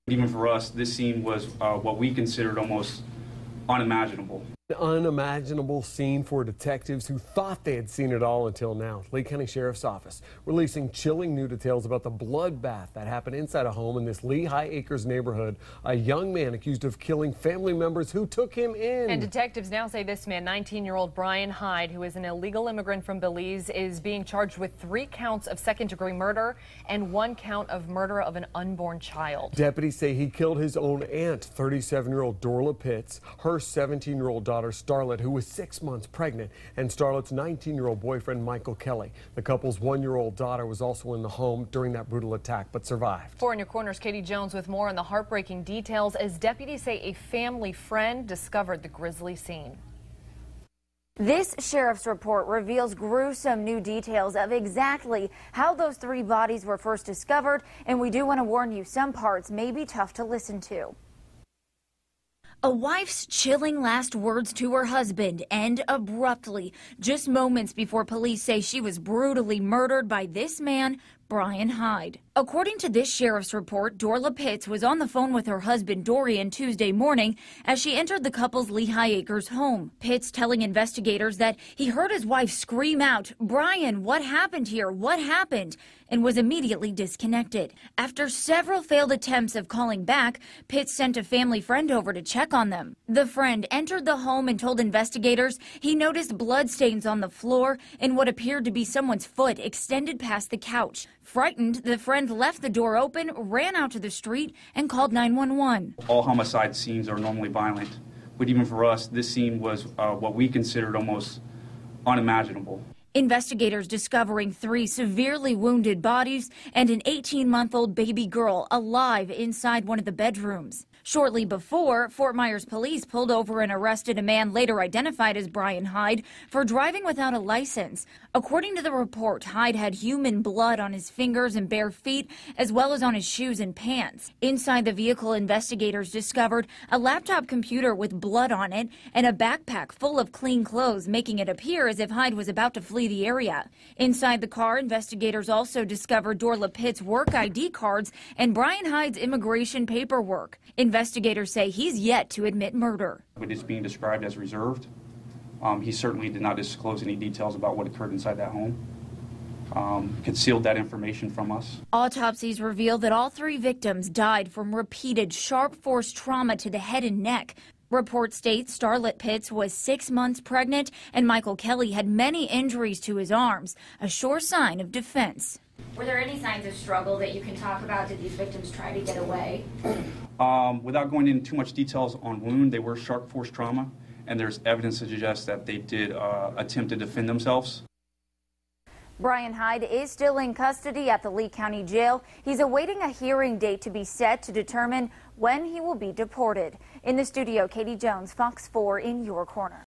Even for us, this scene was what we considered almost unimaginable. An unimaginable scene for detectives who thought they had seen it all until now. Lee County Sheriff's Office releasing chilling new details about the bloodbath that happened inside a home in this Lehigh Acres neighborhood. A young man accused of killing family members who took him in. And detectives now say this man, 19-year-old Brian Hyde, who is an illegal immigrant from Belize, is being charged with 3 counts of second-degree murder and 1 count of murder of an unborn child. Deputies say he killed his own aunt, 37-year-old Dorla Pitts, her 17-year-old daughter Starlet, who was 6 months pregnant, and Starlet's 19-year-old boyfriend Michael Kelly. The couple's 1-year-old daughter was also in the home during that brutal attack but survived. 4 in your corners, Katie Jones with more on the heartbreaking details as deputies say a family friend discovered the grisly scene. This sheriff's report reveals gruesome new details of exactly how those 3 bodies were first discovered, and we do want to warn you, some parts may be tough to listen to. A wife's chilling last words to her husband end abruptly, just moments before police say she was brutally murdered by this man, Brian Hyde. According to this sheriff's report, Dorla Pitts was on the phone with her husband Dorian Tuesday morning as she entered the couple's Lehigh Acres home. Pitts telling investigators that he heard his wife scream out, "Brian, what happened here? What happened?" and was immediately disconnected. After several failed attempts of calling back, Pitts sent a family friend over to check on them. The friend entered the home and told investigators he noticed bloodstains on the floor and what appeared to be someone's foot extended past the couch. Frightened, the friend left the door open, ran out to the street, and called 911. All homicide scenes are normally violent, but even for us, this scene was what we considered almost unimaginable. Investigators discovering 3 severely wounded bodies and an 18-month-old baby girl alive inside one of the bedrooms. Shortly before, Fort Myers police pulled over and arrested a man later identified as Brian Hyde for driving without a license. According to the report, Hyde had human blood on his fingers and bare feet, as well as on his shoes and pants. Inside the vehicle, investigators discovered a laptop computer with blood on it and a backpack full of clean clothes, making it appear as if Hyde was about to flee the area. Inside the car, investigators also discovered Dorla Pitts' work ID cards and Brian Hyde's immigration paperwork. Investigators say he's yet to admit murder. It is being described as reserved. He certainly did not disclose any details about what occurred inside that home. Concealed that information from us. Autopsies reveal that all 3 victims died from repeated sharp force trauma to the head and neck. Report states Starlet Pitts was 6 months pregnant and Michael Kelly had many injuries to his arms, a sure sign of defense. Were there any signs of struggle that you can talk about? Did these victims try to get away? Without going into too much details on wound, they were sharp force trauma, and there's evidence to suggest that they did attempt to defend themselves. Brian Hyde is still in custody at the Lee County Jail. He's awaiting a hearing date to be set to determine when he will be deported. In the studio, Katie Jones, Fox 4 in your corner.